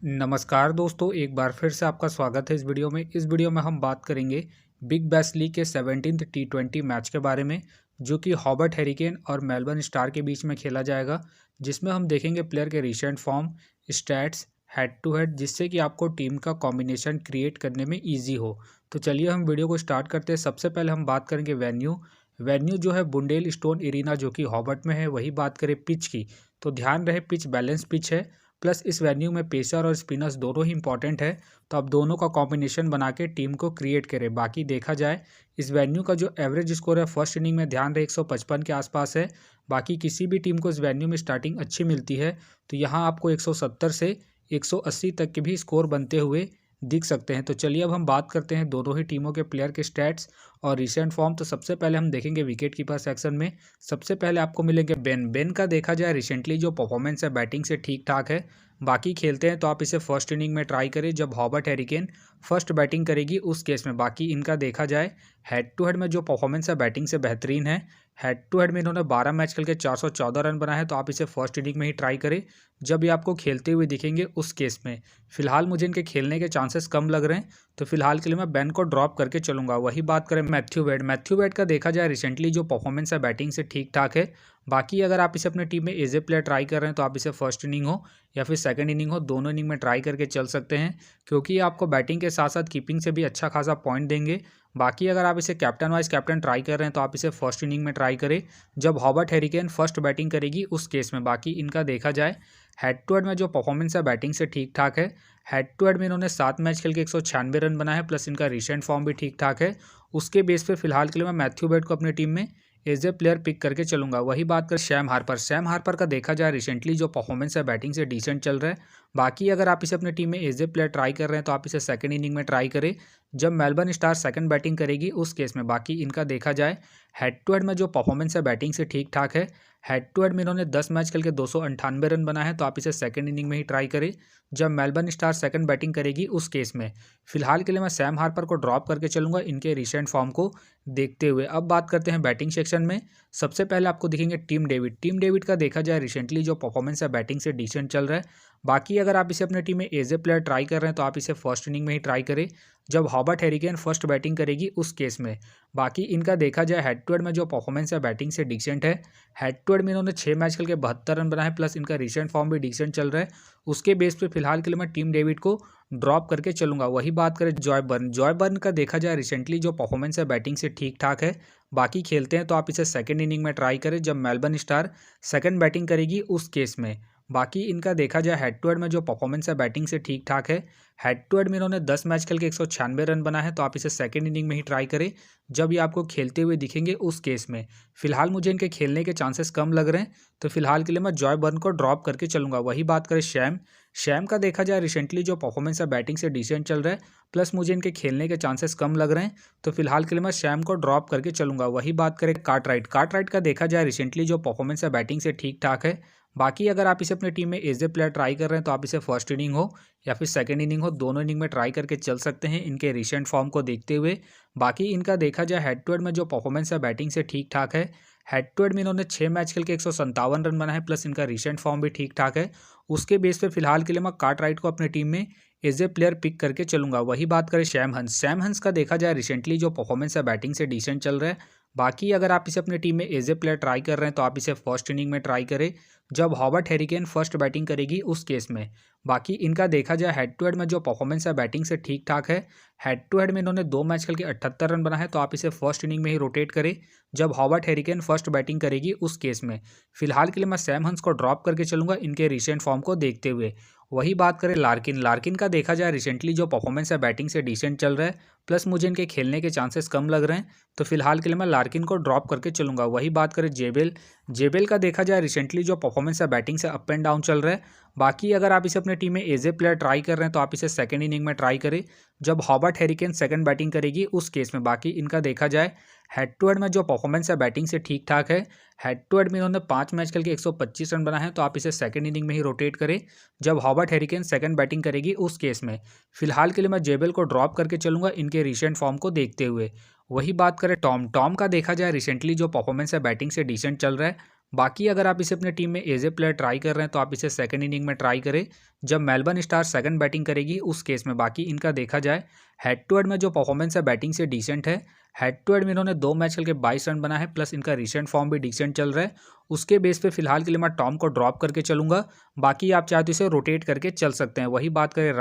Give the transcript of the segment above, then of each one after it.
नमस्कार दोस्तों, एक बार फिर से आपका स्वागत है इस वीडियो में। इस वीडियो में हम बात करेंगे बिग बैश लीग के 17th T20 मैच के बारे में, जो कि हॉबर्ट हेरिकेन और मेलबर्न स्टार के बीच में खेला जाएगा, जिसमें हम देखेंगे प्लेयर के recent form, stats, head to head, जिससे कि आपको टीम का कॉम्बिनेशन क्रिएट करने में ईजी हो। तो चलिए हम वीडियो को स्टार्ट करते हैं। सबसे पहले हम बात करेंगे वेन्यू जो है बुंडेल स्टोन इरीना, जो कि हॉबर्ट में है। वही बात करें पिच की, तो ध्यान रहे पिच बैलेंस पिच है, प्लस इस वेन्यू में पेसर और स्पिनर्स दोनों ही इंपॉर्टेंट है। तो आप दोनों का कॉम्बिनेशन बना के टीम को क्रिएट करें। बाकी देखा जाए इस वेन्यू का जो एवरेज स्कोर है फर्स्ट इनिंग में, ध्यान रहे 155 के आसपास है। बाकी किसी भी टीम को इस वेन्यू में स्टार्टिंग अच्छी मिलती है, तो यहाँ आपको 170 से 180 तक के भी स्कोर बनते हुए दिख सकते हैं। तो चलिए अब हम बात करते हैं दोनों ही टीमों के प्लेयर के स्टैट्स और रिसेंट फॉर्म। तो सबसे पहले हम देखेंगे विकेट कीपर सेक्शन में। सबसे पहले आपको मिलेंगे बेन का। देखा जाए रिसेंटली जो परफॉर्मेंस है बैटिंग से ठीक ठाक है। बाकी खेलते हैं तो आप इसे फर्स्ट इनिंग में ट्राई करें जब हॉबर्ट हेरिकेन फर्स्ट बैटिंग करेगी उस केस में। बाकी इनका देखा जाए हेड टू हेड में जो परफॉर्मेंस है बैटिंग से बेहतरीन है। हेड टू हेड में इन्होंने 12 मैच खेल के 414 रन बनाए हैं। तो आप इसे फर्स्ट इनिंग में ही ट्राई करें जब ये आपको खेलते हुए दिखेंगे उस केस में। फिलहाल मुझे इनके खेलने के चांसेस कम लग रहे हैं, तो फिलहाल के लिए मैं बेन को ड्रॉप करके चलूंगा। वही बात करें मैथ्यू वेड का। देखा जाए रिसेंटली जो परफॉर्मेंस है बैटिंग से ठीक ठाक है। बाकी अगर आप इसे अपने टीम में एज ए प्लेयर ट्राई कर रहे हैं तो आप इसे फर्स्ट इनिंग हो या फिर सेकंड इनिंग हो, दोनों इनिंग में ट्राई करके चल सकते हैं, क्योंकि ये आपको बैटिंग के साथ साथ कीपिंग से भी अच्छा खासा पॉइंट देंगे। बाकी अगर आप इसे कैप्टन वाइज कैप्टन ट्राई कर रहे हैं तो आप इसे फर्स्ट इनिंग में ट्राई करें जब हॉबर्ट हेरिकेन फर्स्ट बैटिंग करेगी उस केस में। बाकी इनका देखा जाए हेड टू हेड में जो परफॉर्मेंस है बैटिंग से ठीक ठाक है। हेड टू हेड में इन्होंने 7 मैच खेल के 196 रन बनाए हैं, प्लस इनका रिसेंट फॉर्म भी ठीक ठाक है। उसके बेस पे फिलहाल के लिए मैं मैथ्यू वेड को अपनी टीम में एज ए प्लेयर पिक करके चलूंगा। वही बात कर शैम हार्पर का। देखा जाए रिसेंटली जो परफॉर्मेंस है बैटिंग से डिसेंट चल रहा है। बाकी अगर आप इसे अपनी टीम में एज ए प्लेयर ट्राई कर रहे हैं तो आप इसे सेकंड इनिंग में ट्राई करें जब मेलबर्न स्टार सेकंड बैटिंग करेगी उस केस में। बाकी इनका देखा जाए हेड टू हेड में जो परफॉर्मेंस है बैटिंग से ठीक ठाक है। हेड टू हेड में इन्होंने 10 मैच खेल के 298 रन बनाए हैं। तो आप इसे सेकंड इनिंग में ही ट्राई करें जब मेलबर्न स्टार सेकंड बैटिंग करेगी उस केस में। फिलहाल के लिए मैं सैम हार्पर को ड्रॉप करके चलूंगा इनके रिसेंट फॉर्म को देखते हुए। अब बात करते हैं बैटिंग सेक्शन में। सबसे पहले आपको दिखेंगे टीम डेविड का। देखा जाए रिसेंटली जो परफॉर्मेंस है बैटिंग से डिसेंट चल रहा है। बाकी अगर आप इसे अपने टीम में एज ए प्लेयर ट्राई कर रहे हैं तो आप इसे फर्स्ट इनिंग में ही ट्राई करें जब हॉबर्ट हेरिकेन फर्स्ट बैटिंग करेगी उस केस में। बाकी इनका देखा जाए हेड टू हेड में जो परफॉर्मेंस है बैटिंग से डिसेंट है। हेड टू हेड में इन्होंने 6 मैच खेल के 72 रन बनाए, प्लस इनका रिसेंट फॉर्म भी डिसेंट चल रहा है। उसके बेस पे फिलहाल के लिए मैं टीम डेविड को ड्रॉप करके चलूंगा। वही बात करें जॉय बर्न का। देखा जाए रिसेंटली जो परफॉर्मेंस है बैटिंग से ठीक ठाक है। बाकी खेलते हैं तो आप इसे सेकंड इनिंग में ट्राई करें जब मेलबर्न स्टार सेकंड बैटिंग करेगी उस केस में। बाकी इनका देखा जाए हेड टू हेड में जो परफॉर्मेंस है बैटिंग से ठीक ठाक है। हेड टू हेड में इन्होंने 10 मैच खेल के 196 रन बनाए हैं। तो आप इसे सेकंड इनिंग में ही ट्राई करें जब ये आपको खेलते हुए दिखेंगे उस केस में। फिलहाल मुझे इनके खेलने के चांसेस कम लग रहे हैं, तो फिलहाल के लिए मैं जॉय बर्न को ड्रॉप करके चलूंगा। वही बात करें शैम का। देखा जाए रिसेंटली जो परफॉर्मेंस है बैटिंग से डिसेंट चल रहा है, प्लस मुझे इनके खेलने के चांसेस कम लग रहे हैं, तो फिलहाल के लिए मैं शैम को ड्रॉप करके चलूंगा। वही बात करें कार्टराइट का। देखा जाए रिसेंटली जो परफॉर्मेंस है बैटिंग से ठीक ठाक है। बाकी अगर आप इसे अपनी टीम में एज ए प्लेयर ट्राई कर रहे हैं तो आप इसे फर्स्ट इनिंग हो या फिर सेकंड इनिंग हो, दोनों इनिंग में ट्राई करके चल सकते हैं इनके रिसेंट फॉर्म को देखते हुए। बाकी इनका देखा जाए हेड टू हेड में जो परफॉर्मेंस है बैटिंग से ठीक ठाक है। हेड टू हेड में इन्होंने 6 मैच खेल के 157 रन बनाए हैं, प्लस इनका रिसेंट फॉर्म भी ठीक ठाक है। उसके बेस पे फिलहाल के लिए मैं कार्टराइट को अपनी टीम में एज ए प्लेयर पिक करके चलूंगा। वही बात करें सैम हंस का। देखा जाए रिसेंटली जो परफॉर्मेंस है बैटिंग से डिसेंट चल रहा है। बाकी अगर आप इसे अपनी टीम में एज ए प्लेयर ट्राई कर रहे हैं तो आप इसे फर्स्ट इनिंग में ट्राई करें जब हॉबर्ट हेरिकेन फर्स्ट बैटिंग करेगी उस केस में। बाकी इनका देखा जाए हेड टू हेड में जो परफॉर्मेंस है बैटिंग से ठीक ठाक है। हेड टू हेड में इन्होंने 2 मैच खेल के 78 रन बनाए हैं। तो आप इसे फर्स्ट इनिंग में ही रोटेट करें जब हॉबर्ट हेरिकेन फर्स्ट बैटिंग करेगी उस केस में। फिलहाल के लिए मैं सैम हंस को ड्रॉप करके चलूंगा इनके रिसेंट फॉर्म को देखते हुए। वही बात करें लार्किन का। देखा जाए रिसेंटली जो परफॉर्मेंस है बैटिंग से डिसेंट चल रहा है, प्लस मुझे इनके खेलने के चांसेस कम लग रहे हैं, तो फिलहाल के लिए मैं लार्किन को ड्रॉप करके चलूंगा। वही बात करें जेबेल का। देखा जाए रिसेंटली जो परफॉर्मेंस है बैटिंग से अप एंड डाउन चल रहा है। बाकी अगर आप इसे अपने टीम में एज ए प्लेयर ट्राई कर रहे हैं तो आप इसे सेकंड इनिंग में ट्राई करें जब हॉबर्ट हेरिकेन सेकंड बैटिंग करेगी उस केस में। बाकी इनका देखा जाए हेड टू हेड में जो परफॉर्मेंस है बैटिंग से ठीक ठाक है। हेड टू हेड में इन्होंने 5 मैच खेल के 125 रन बनाए हैं। तो आप इसे सेकंड इनिंग में ही रोटेट करें जब हॉबर्ट हेरिकेन सेकंड बैटिंग करेगी उस केस में। फिलहाल के लिए मैं जेबेल को ड्रॉप करके चलूंगा इनके रिसेंट फॉर्म को देखते हुए। वही बात करें टॉम का। देखा जाए रिसेंटली जो परफॉर्मेंस है बैटिंग से डिसेंट चल रहा है। बाकी अगर आप इसे अपनी टीम में एज ए प्लेयर ट्राई कर रहे हैं तो आप इसे सेकंड इनिंग में ट्राई करें जब मेलबर्न स्टार सेकंड बैटिंग करेगी उस केस में। बाकी इनका देखा जाए हेड टू हेड में जो परफॉर्मेंस है बैटिंग से डिसेंट है। हेड टू हेड में इन्होंने 2 मैच खेल के 22 रन बना है, प्लस इनका रिसेंट फॉर्म भी डिसेंट चल रहा है। उसके बेस पे फिलहाल के लिए मैं टॉम को ड्रॉप करके चलूंगा। बाकी आप चाहे तो इसे रोटेट करके चल सकते हैं। वही बात करें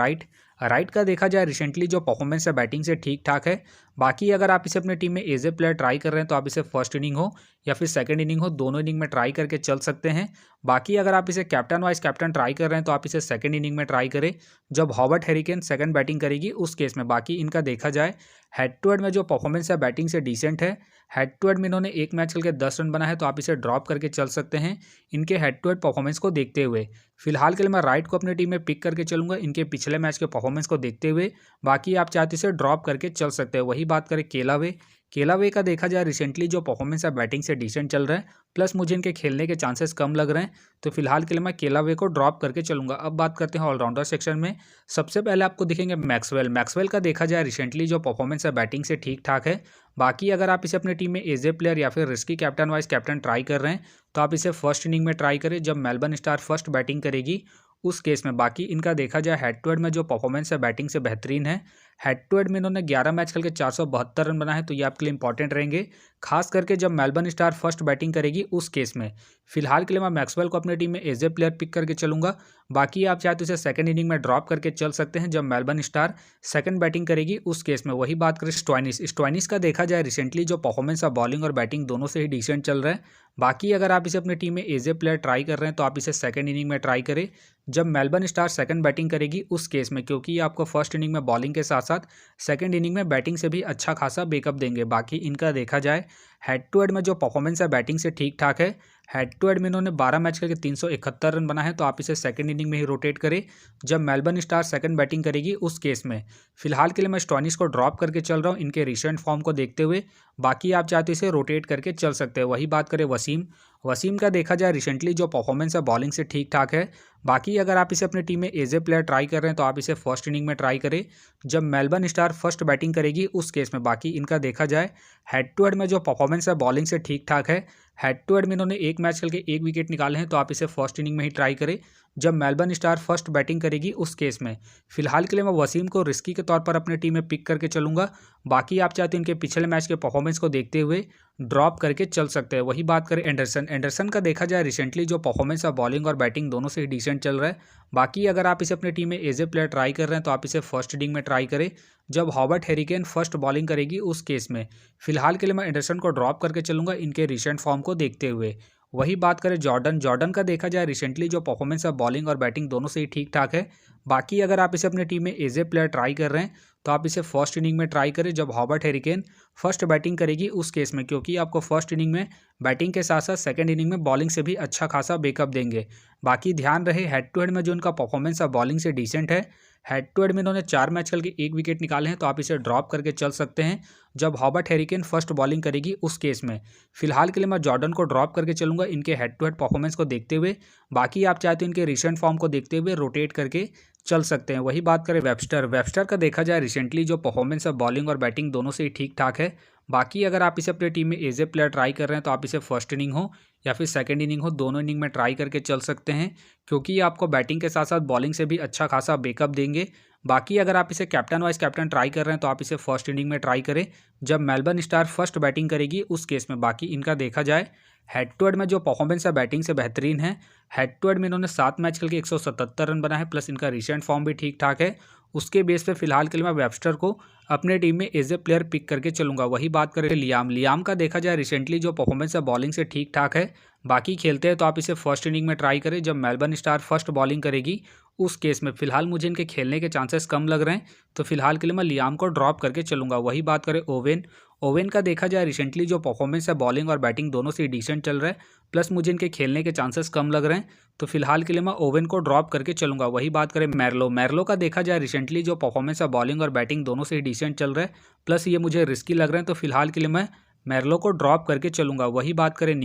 राइट का देखा जाए रिसेंटली जो परफॉर्मेंस है बैटिंग से ठीक ठाक है। बाकी अगर आप इसे अपनी टीम में एज ए प्लेयर ट्राई कर रहे हैं तो आप इसे फर्स्ट इनिंग हो या फिर सेकंड इनिंग हो, दोनों इनिंग में ट्राई करके चल सकते हैं। बाकी अगर आप इसे कैप्टन वाइस कैप्टन ट्राई कर रहे हैं तो आप इसे सेकंड इनिंग में ट्राई करें जब हॉबर्ट हैरिकेन सेकंड बैटिंग करेगी उस केस में। बाकी इनका देखा जाए हेड टू हेड में जो परफॉर्मेंस है बैटिंग से डिसेंट है। हेड टू हेड में इन्होंने 1 मैच खेल के 10 रन बना है, तो आप इसे ड्रॉप करके चल सकते हैं इनके हेड टू हेड परफॉर्मेंस को देखते हुए। फिलहाल के लिए मैं राइट को अपनी टीम में पिक करके चलूंगा इनके पिछले मैच के परफॉर्मेंस को देखते हुए। बाकी आप चाहते इसे ड्रॉप करके चल सकते हैं। वही बात करें केलावे का देखा जाए रिसेंटली जो परफॉर्मेंस है बैटिंग से डिसेंट चल रहा है, प्लस मुझे इनके खेलने के चांसेस कम लग रहे हैं, तो फिलहाल के लिए मैं केलावे को ड्रॉप करके चलूंगा। अब बात करते हैं ऑलराउंडर सेक्शन में। सबसे पहले आपको दिखेंगे मैक्सवेल का देखा जाए रिसेंटली जो परफॉर्मेंस है बैटिंग से ठीक ठाक है। बाकी अगर आप इसे अपनी टीम में एज ए प्लेयर या फिर risky captain vice captain try कर रहे हैं तो आप इसे फर्स्ट इनिंग में ट्राई करें जब मेलबर्न स्टार फर्स्ट बैटिंग करेगी उस केस में। बाकी इनका देखा जाए हेड टू हेड में जो परफॉर्मेंस है बैटिंग से बेहतरीन है। हेड टू हेड में इन्होंने 11 मैच खेल के 472 रन बना है, तो ये आपके लिए इंपॉर्टेंट रहेंगे, खास करके जब मेलबर्न स्टार फर्स्ट बैटिंग करेगी उस केस में। फिलहाल के लिए मैं मैक्सवेल को अपनी टीम में एज ए प्लेयर पिक करके चलूंगा। बाकी आप चाहे तो इसे सेकंड इनिंग में ड्रॉप करके चल सकते हैं जब मेलबर्न स्टार सेकंड बैटिंग करेगी उस केस में। वही बात करें स्टोइनिस का देखा जाए रिसेंटली जो परफॉर्मेंस है बॉलिंग और बैटिंग दोनों से ही डिसेंट चल रहा है। बाकी अगर आप इसे अपनी टीम में एज ए प्लेयर ट्राई कर रहे हैं तो आप इसे सेकंड इनिंग में ट्राई करें जब मेलबर्न स्टार सेकंड बैटिंग करेगी उस केस में, क्योंकि ये आपको फर्स्ट इनिंग में बॉलिंग के साथ साथ सेकंड इनिंग में बैटिंग से भी अच्छा खासा बैकअप देंगे। बाकी इनका देखा जाए हेड टू हेड में जो परफॉर्मेंस है बैटिंग से ठीक ठाक है। हेड टू हेड में इन्होंने 12 मैच करके 371 रन बना है, तो आप इसे सेकंड इनिंग में ही रोटेट करें जब मेलबर्न स्टार सेकंड बैटिंग करेगी उस केस में। फिलहाल के लिए मैं स्टोइनिस को ड्रॉप करके चल रहा हूँ इनके रिसेंट फॉर्म को देखते हुए। बाकी आप चाहते इसे रोटेट करके चल सकते हैं। वही बात करें वसीम का देखा जाए रिसेंटली जो परफॉर्मेंस है बॉलिंग से ठीक ठाक है। बाकी अगर आप इसे अपनी टीम में एज ए प्लेयर ट्राई कर रहे हैं तो आप इसे फर्स्ट इनिंग में ट्राई करें जब मेलबर्न स्टार फर्स्ट बैटिंग करेगी उस केस में। बाकी इनका देखा जाए हेड टू हेड में जो परफॉर्मेंस है बॉलिंग से ठीक ठाक है। हेड टू हेड में इन्होंने 1 मैच खेल के 1 विकेट निकाले हैं, तो आप इसे फर्स्ट इनिंग में ही ट्राई करें जब मेलबर्न स्टार फर्स्ट बैटिंग करेगी उस केस में। फिलहाल के लिए मैं वसीम को रिस्की के तौर पर अपनी टीम में पिक करके चलूंगा। बाकी आप चाहते हैं इनके पिछले मैच के परफॉर्मेंस को देखते हुए ड्रॉप करके चल सकते हैं। वही बात करें एंडरसन का देखा जाए रिसेंटली जो परफॉर्मेंस है बॉलिंग और बैटिंग दोनों से ही डिसेंट चल रहा है। बाकी अगर आप इसे अपनी टीम में एज ए प्लेयर ट्राई कर रहे हैं तो आप इसे फर्स्ट इनिंग में ट्राई करें जब हॉबर्ट हैरिकेन फर्स्ट बॉलिंग करेगी उस केस में। फिलहाल के लिए मैं एंडरसन को ड्रॉप करके चलूंगा इनके रिसेंट फॉर्म को देखते हुए। वही बात करें जॉर्डन का देखा जाए रिसेंटली जो परफॉर्मेंस है बॉलिंग और बैटिंग दोनों से ही ठीक ठाक है। बाकी अगर आप इसे अपनी टीम में एज ए प्लेयर ट्राई कर रहे हैं तो आप इसे फर्स्ट इनिंग में ट्राई करें जब हॉबर्ट हैरिकेन फर्स्ट बैटिंग करेगी उस केस में, क्योंकि आपको फर्स्ट इनिंग में बैटिंग के साथ साथ सेकंड इनिंग में बॉलिंग से भी अच्छा खासा बैकअप देंगे। बाकी ध्यान रहे हेड टू हेड में जो उनका परफॉर्मेंस है बॉलिंग से डिसेंट है। हेड टू हेड में इन्होंने 4 मैच खेल के 1 विकेट निकाले हैं, तो आप इसे ड्रॉप करके चल सकते हैं जब हॉबर्ट हैरिकेन फर्स्ट बॉलिंग करेगी उस केस में। फिलहाल के लिए मैं जॉर्डन को ड्रॉप करके चलूंगा इनके हेड टू हेड परफॉर्मेंस को देखते हुए। बाकी आप चाहते हो इनके रिसेंट फॉर्म को देखते हुए रोटेट करके चल सकते हैं। वही बात करें वेबस्टर का देखा जाए रिसेंटली जो परफॉर्मेंस है बॉलिंग और बैटिंग दोनों से ही ठीक ठाक है। बाकी अगर आप इसे अपनी टीम में एज ए प्लेयर ट्राई कर रहे हैं तो आप इसे फर्स्ट इनिंग हो या फिर सेकंड इनिंग हो, दोनों इनिंग में ट्राई करके चल सकते हैं, क्योंकि ये आपको बैटिंग के साथ साथ बॉलिंग से भी अच्छा खासा बैकअप देंगे। बाकी अगर आप इसे कैप्टन वाइस कैप्टन ट्राई कर रहे हैं तो आप इसे फर्स्ट इनिंग में ट्राई करें जब मेलबर्न स्टार फर्स्ट बैटिंग करेगी उस केस में। बाकी इनका देखा जाए हेड टू हेड में जो परफॉर्मेंस है बैटिंग से बेहतरीन है। हेड टू हेड में इन्होंने 7 मैच खेल के 177 रन बना है, प्लस इनका रिसेंट फॉर्म भी ठीक ठाक है। उसके बेस पे फिलहाल के लिए मैं वेबस्टर को अपने टीम में एज ए प्लेयर पिक करके चलूंगा। वही बात करें लियाम का देखा जाए रिसेंटली जो परफॉर्मेंस है बॉलिंग से ठीक ठाक है। बाकी खेलते हैं तो आप इसे फर्स्ट इनिंग में ट्राई करें जब मेलबर्न स्टार फर्स्ट बॉलिंग करेगी उस केस में। फिलहाल मुझे इनके खेलने के चांसेस कम लग रहे हैं, तो फिलहाल के लिए मैं लियाम को ड्रॉप करके चलूंगा। वही बात करें ओवेन का देखा जाए रिसेंटली जो परफॉर्मेंस है बॉलिंग और बैटिंग दोनों से डिसेंट चल रहा है, प्लस मुझे इनके खेलने के चांसेस कम लग रहे हैं, तो फिलहाल के लिए मैं ओवेन को ड्रॉप करके चलूंगा। वही बात करें मैरलो का देखा जाए रिसेंटली जो परफॉर्मेंस है बॉलिंग और बैटिंग दोनों से ही डिसेंट चल रहा है, प्लस ये मुझे रिस्की लग रहे हैं, तो फिलहाल के लिए मैं मैरलो को ड्रॉप करके चलूंगा। वही बात करें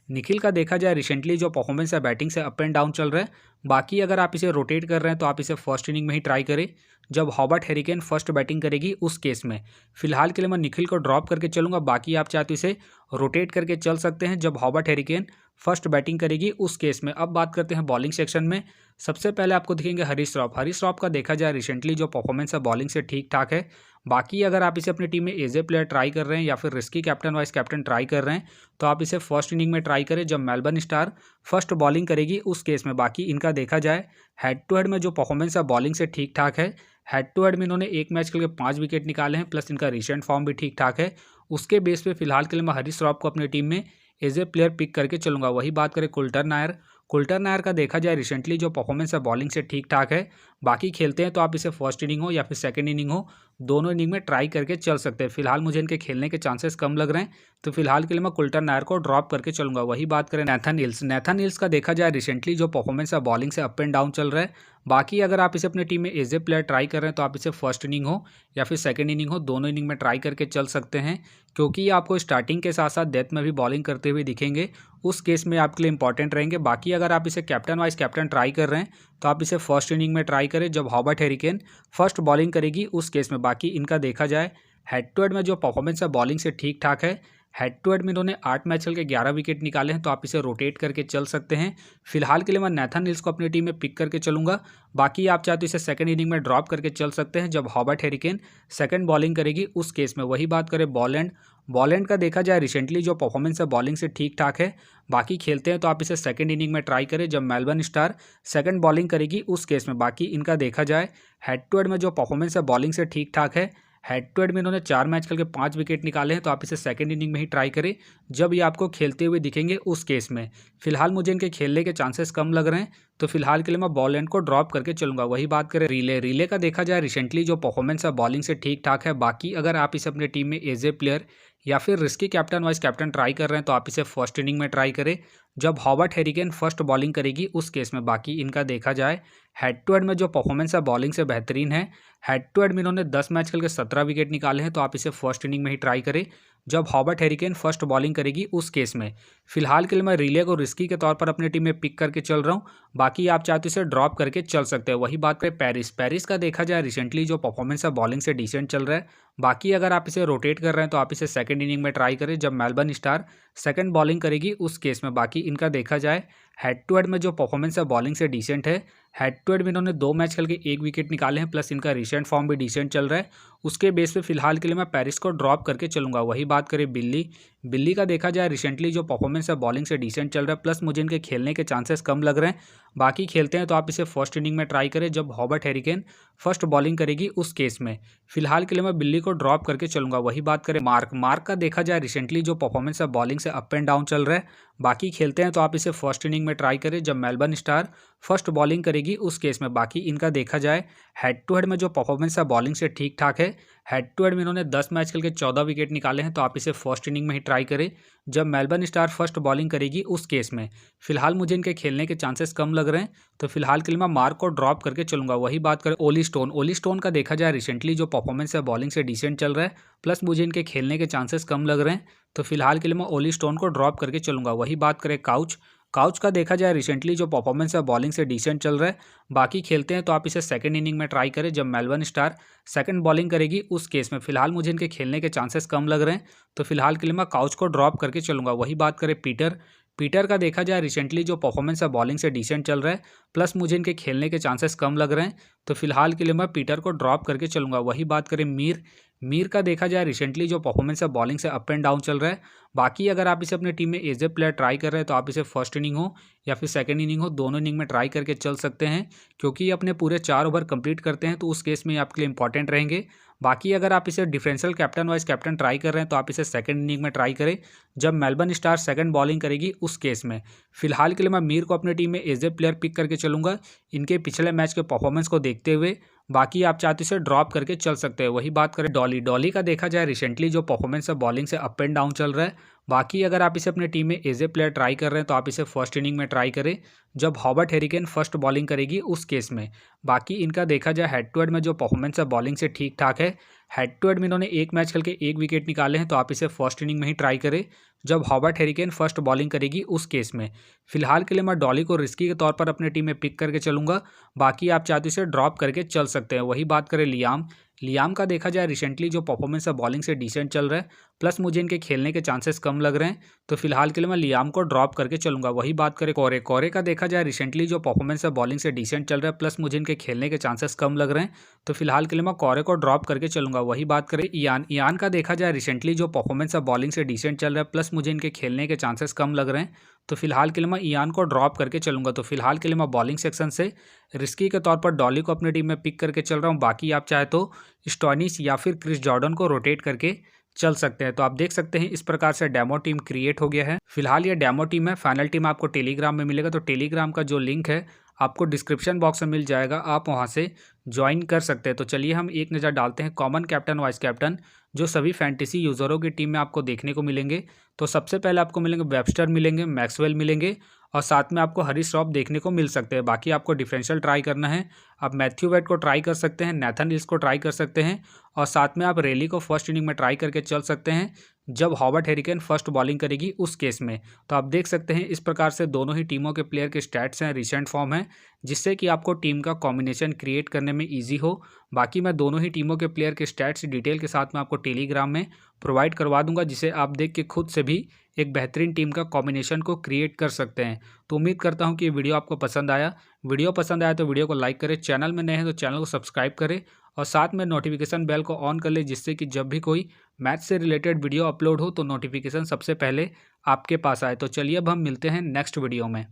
निखिल का देखा जाए रिसेंटली जो परफॉर्मेंस है बैटिंग से अप एंड डाउन चल रहा है। बाकी अगर आप इसे रोटेट कर रहे हैं तो आप इसे फर्स्ट इनिंग में ही ट्राई करें जब हॉबर्ट हैरिकेन फर्स्ट बैटिंग करेगी उस केस में। फिलहाल के लिए मैं निखिल को ड्रॉप करके चलूंगा। बाकी आप चाहे तो इसे रोटेट करके चल सकते हैं जब हॉबर्ट हैरिकेन फर्स्ट बैटिंग करेगी उस केस में। अब बात करते हैं बॉलिंग सेक्शन में। सबसे पहले आपको दिखेंगे हरीश रॉफ। हरीश रॉफ का देखा जाए रिसेंटली जो परफॉर्मेंस है बॉलिंग से ठीक ठाक है। बाकी अगर आप इसे अपनी टीम में एज ए प्लेयर ट्राई कर रहे हैं या फिर risky captain vice captain try कर रहे हैं तो आप इसे फर्स्ट इनिंग में ट्राई करें जब मेलबर्न स्टार फर्स्ट बॉलिंग करेगी उस केस में। बाकी इनका देखा जाए हेड टू हेड में जो परफॉर्मेंस है बॉलिंग से ठीक ठाक है। हेड टू हेड में इन्होंने एक मैच खेल के 5 विकेट निकाले हैं, प्लस इनका रिसेंट फॉर्म भी ठीक ठाक है। उसके बेस पे फिलहाल के लिए मैं हरीश रॉफ को अपनी टीम में एज ए प्लेयर पिक करके चलूंगा। वही बात करें कुल्टर नायर। कुल्टर नायर का देखा जाए रिसेंटली जो परफॉर्मेंस है बॉलिंग से ठीक ठाक है। बाकी खेलते हैं तो आप इसे फर्स्ट इनिंग हो या फिर सेकंड इनिंग हो, दोनों इनिंग में ट्राई करके चल सकते हैं। फिलहाल मुझे इनके खेलने के चांसेस कम लग रहे हैं, तो फिलहाल के लिए मैं कुल्टर नायर को ड्रॉप करके चलूंगा। वही बात करें नैथन हिल्स। नैथन हिल्स का देखा जाए रिसेंटली जो परफॉर्मेंस है बॉलिंग से अप एंड डाउन चल रहा है। बाकी अगर आप इसे अपनी टीम में एज ए प्लेयर ट्राई कर रहे हैं तो आप इसे फर्स्ट इनिंग हो या फिर सेकंड इनिंग हो, दोनों इनिंग में ट्राई करके चल सकते हैं, क्योंकि ये आपको स्टार्टिंग के साथ साथ डेथ में भी बॉलिंग करते हुए दिखेंगे। उस केस में आपके लिए इंपॉर्टेंट रहेंगे। बाकी अगर आप इसे कैप्टन वाइस कैप्टन ट्राई कर रहे हैं तो आप इसे फर्स्ट इनिंग में ट्राई करें जब हॉबर्ट हैरिकेन फर्स्ट बॉलिंग करेगी उस केस में। बाकी इनका देखा जाए हेड टू हेड में जो परफॉर्मेंस है बॉलिंग से ठीक ठाक है। हेड टू हेड में इन्होंने 8 मैच खेल के 11 विकेट निकाले हैं, तो आप इसे रोटेट करके चल सकते हैं। फिलहाल के लिए मैं नैथन हिल्स को अपनी टीम में पिक करके चलूंगा। बाकी आप चाहे तो इसे सेकंड इनिंग में ड्रॉप करके चल सकते हैं जब हॉबर्ट हैरिकेन सेकंड बॉलिंग करेगी उस केस में। वही बात करें बॉलैंड। बॉलैंड का देखा जाए रिसेंटली जो परफॉर्मेंस है बॉलिंग से ठीक ठाक है। बाकी खेलते हैं तो आप इसे सेकंड इनिंग में ट्राई करें जब मेलबर्न स्टार सेकंड बॉलिंग करेगी उस केस में। बाकी इनका देखा जाए हेड टू हेड में जो परफॉर्मेंस है बॉलिंग से ठीक ठाक है। हेड टू हेड में इन्होंने 4 मैच खेल के 5 विकेट निकाले हैं, तो आप इसे सेकंड इनिंग में ही ट्राई करें जब ये आपको खेलते हुए दिखेंगे उस केस में। फिलहाल मुझे इनके खेलने के चांसेस कम लग रहे हैं, तो फिलहाल के लिए मैं बॉलैंड को ड्रॉप करके चलूंगा। वही बात करें रिले। रिले का देखा जाए रिसेंटली जो परफॉर्मेंस है बॉलिंग से ठीक ठाक है। बाकी अगर आप इसे अपनी टीम में एज ए प्लेयर या फिर risky captain vice captain try कर रहे हैं तो आप इसे फर्स्ट इनिंग में ट्राई करें जब हॉबर्ट हैरिकेन फर्स्ट बॉलिंग करेगी उस केस में। बाकी इनका देखा जाए हेड टू हेड में जो परफॉर्मेंस है बॉलिंग से बेहतरीन है। हेड टू हेड में इन्होंने 10 मैच खेल के 17 विकेट निकाले हैं, तो आप इसे फर्स्ट इनिंग में ही ट्राई करें जब हॉबर्ट हैरिकेन फर्स्ट बॉलिंग करेगी उस केस में। फिलहाल के लिए मैं रिले को रिस्की के तौर पर अपनी टीम में पिक करके चल रहा हूँ। बाकी आप चाहते इसे ड्रॉप करके चल सकते हैं। वही बात करें पेरिस। पेरिस का देखा जाए रिसेंटली जो परफॉर्मेंस है बॉलिंग से डिसेंट चल रहा है। बाकी अगर आप इसे रोटेट कर रहे हैं तो आप इसे सेकंड इनिंग में ट्राई करें जब मेलबर्न स्टार सेकंड बॉलिंग करेगी उस केस में। बाकी इनका देखा जाए हेड टू हेड में जो परफॉर्मेंस है बॉलिंग से डिसेंट है। हेड टू हेड में इन्होंने 2 मैच खेल के 1 विकेट निकाले हैं, प्लस इनका रिसेंट फॉर्म भी डिसेंट चल रहा है। उसके बेस पे फिलहाल के लिए मैं पेरिस को ड्रॉप करके चलूंगा। वही बात करें बिल्ली। बिल्ली का देखा जाए रिसेंटली जो परफॉर्मेंस है बॉलिंग से डिसेंट चल रहा है, प्लस मुझे इनके खेलने के चांसेस कम लग रहे हैं। बाकी खेलते हैं तो आप इसे फर्स्ट इनिंग में ट्राई करें जब हॉबर्ट हैरिकेन फर्स्ट बॉलिंग करेगी उस केस में। फिलहाल के लिए मैं बिल्ली को ड्रॉप करके चलूंगा। वही बात करें मार्क। मार्क का देखा जाए रिसेंटली जो परफॉर्मेंस है बॉलिंग से अप एंड डाउन चल रहा है। बाकी खेलते हैं तो आप इसे फर्स्ट इनिंग में ट्राई करें जब मेलबर्न स्टार फर्स्ट बॉलिंग करेगी उस केस में। बाकी इनका देखा जाए हेड टू हेड में जो परफॉर्मेंस है बॉलिंग से ठीक ठाक है। हेड टू हेड में इन्होंने 10 मैच खेल के 14 विकेट निकाले हैं, तो आप इसे फर्स्ट इनिंग में ही ट्राई करें जब मेलबर्न स्टार फर्स्ट बॉलिंग करेगी उस केस में। फिलहाल मुझे इनके खेलने के चांसेस कम लग रहे हैं, तो फिलहाल के लिए मैं मार्क को ड्रॉप करके चलूंगा। वही बात करें ओली स्टोन। ओली स्टोन का देखा जाए रिसेंटली जो परफॉर्मेंस है बॉलिंग से डिसेंट चल रहा है, प्लस मुझे इनके खेलने के चांसेस कम लग रहे हैं, तो फिलहाल के लिए मैं ओली स्टोन को ड्रॉप करके चलूंगा। वही बात करें काउच। काउच का देखा जाए रिसेंटली जो परफॉर्मेंस है बॉलिंग से डिसेंट चल रहा है। बाकी खेलते हैं तो आप इसे सेकंड इनिंग में ट्राई करें जब मेलबर्न स्टार सेकंड बॉलिंग करेगी उस केस में। फिलहाल मुझे इनके खेलने के चांसेस कम लग रहे हैं, तो फिलहाल के लिए मैं काउच को ड्रॉप करके चलूंगा। वही बात करें पीटर। पीटर का देखा जाए रिसेंटली जो परफॉर्मेंस है बॉलिंग से डिसेंट चल रहा है, प्लस मुझे इनके खेलने के चांसेस कम लग रहे हैं, तो फिलहाल के लिए मैं पीटर को ड्रॉप करके चलूंगा। वही बात करें मीर। मीर का देखा जाए रिसेंटली जो परफॉर्मेंस है बॉलिंग से अप एंड डाउन चल रहा है। बाकी अगर आप इसे अपनी टीम में एज ए प्लेयर ट्राई कर रहे हैं तो आप इसे फर्स्ट इनिंग हो या फिर सेकंड इनिंग हो, दोनों इनिंग में ट्राई करके चल सकते हैं, क्योंकि ये अपने पूरे 4 ओवर कंप्लीट करते हैं, तो उस केस में ये आपके लिए इंपॉर्टेंट रहेंगे। बाकी अगर आप इसे differential captain vice captain try कर रहे हैं तो आप इसे सेकंड इनिंग में ट्राई करें जब मेलबर्न स्टार सेकंड बॉलिंग करेगी उस केस में। फिलहाल के लिए मैं मीर को अपनी टीम में एज ए प्लेयर पिक करके चलूंगा इनके पिछले मैच के परफॉर्मेंस को देखते हुए। बाकी आप चाहते इसे ड्रॉप करके चल सकते हैं। वही बात करें डॉली। डॉली का देखा जाए रिसेंटली जो परफॉर्मेंस है बॉलिंग से अप एंड डाउन चल रहा है। बाकी अगर आप इसे अपनी टीम में एज ए प्लेयर ट्राई कर रहे हैं तो आप इसे फर्स्ट इनिंग में ट्राई करें जब हॉबर्ट हैरिकेन फर्स्ट बॉलिंग करेगी उस केस में। बाकी इनका देखा जाए हेड टू हेड में जो परफॉर्मेंस है बॉलिंग से ठीक ठाक है। हेड टू हेड में इन्होंने 1 मैच खेल के 1 विकेट निकाले हैं, तो आप इसे फर्स्ट इनिंग में ही ट्राई करें जब हॉबर्ट हैरिकेन फर्स्ट बॉलिंग करेगी उस केस में। फिलहाल के लिए मैं डॉली को रिस्की के तौर पर अपनी टीम में पिक करके चलूंगा। बाकी आप चाहते इसे ड्रॉप करके चल सकते हैं। वही बात करें लियाम। लियाम का देखा जाए रिसेंटली जो परफॉर्मेंस है बॉलिंग से डिसेंट चल रहा है, प्लस मुझे इनके खेलने के चांसेस कम लग रहे हैं, तो फिलहाल के लिए मैं लियाम को ड्रॉप करके चलूंगा। वही बात करें कोरे का देखा जाए रिसेंटली जो परफॉर्मेंस है बॉलिंग से डिसेंट चल रहा है, प्लस मुझे इनके खेलने के चांसेस कम लग रहे हैं, तो फिलहाल के लिए मैं कोरे को ड्रॉप करके चलूंगा। वही बात करें ईयान का देखा जाए रिसेंटली जो परफॉर्मेंस है बॉलिंग से डिसेंट चल रहा है, प्लस मुझे इनके खेलने के चांसेस कम लग रहे हैं, तो फिलहाल के लिए मैं ईयान को ड्रॉप करके चलूंगा। तो फिलहाल के लिए मैं बॉलिंग सेक्शन से रिस्की के तौर पर डॉली को अपनी टीम में पिक करके चल रहा हूँ। बाकी आप चाहे तो स्टोइनिस या फिर क्रिस जॉर्डन को रोटेट करके चल सकते हैं। तो आप देख सकते हैं इस प्रकार से डेमो टीम क्रिएट हो गया है। फिलहाल ये डेमो टीम है, फाइनल टीम आपको टेलीग्राम में मिलेगा, तो टेलीग्राम का जो लिंक है आपको डिस्क्रिप्शन बॉक्स में मिल जाएगा, आप वहां से ज्वाइन कर सकते हैं। तो चलिए हम एक नज़र डालते हैं कॉमन कैप्टन वाइस कैप्टन जो सभी फैंटेसी यूजरों की टीम में आपको देखने को मिलेंगे। तो सबसे पहले आपको मिलेंगे वेबस्टर मिलेंगे, मैक्सवेल मिलेंगे और साथ में आपको हरीश रॉफ देखने को मिल सकते हैं। बाकी आपको डिफरेंशियल ट्राई करना है, आप मैथ्यू वेट को ट्राई कर सकते हैं, नेथन हिल्स को ट्राई कर सकते हैं और साथ में आप रेली को फर्स्ट इनिंग में ट्राई करके चल सकते हैं जब हॉबर्ट हैरिकेन फर्स्ट बॉलिंग करेगी उस केस में। तो आप देख सकते हैं इस प्रकार से दोनों ही टीमों के प्लेयर के स्टैट्स हैं, रिसेंट फॉर्म है, जिससे कि आपको टीम का कॉम्बिनेशन क्रिएट करने में ईजी हो। बाकी मैं दोनों ही टीमों के प्लेयर के स्टैट्स डिटेल के साथ में आपको टेलीग्राम में प्रोवाइड करवा दूंगा, जिसे आप देख के खुद से भी एक बेहतरीन टीम का कॉम्बिनेशन को क्रिएट कर सकते हैं। तो उम्मीद करता हूं कि ये वीडियो आपको पसंद आया। वीडियो पसंद आया तो वीडियो को लाइक करें, चैनल में नए हैं तो चैनल को सब्सक्राइब करें और साथ में नोटिफिकेशन बेल को ऑन कर ले, जिससे कि जब भी कोई मैच से रिलेटेड वीडियो अपलोड हो तो नोटिफिकेशन सबसे पहले आपके पास आए। तो चलिए अब हम मिलते हैं नेक्स्ट वीडियो में।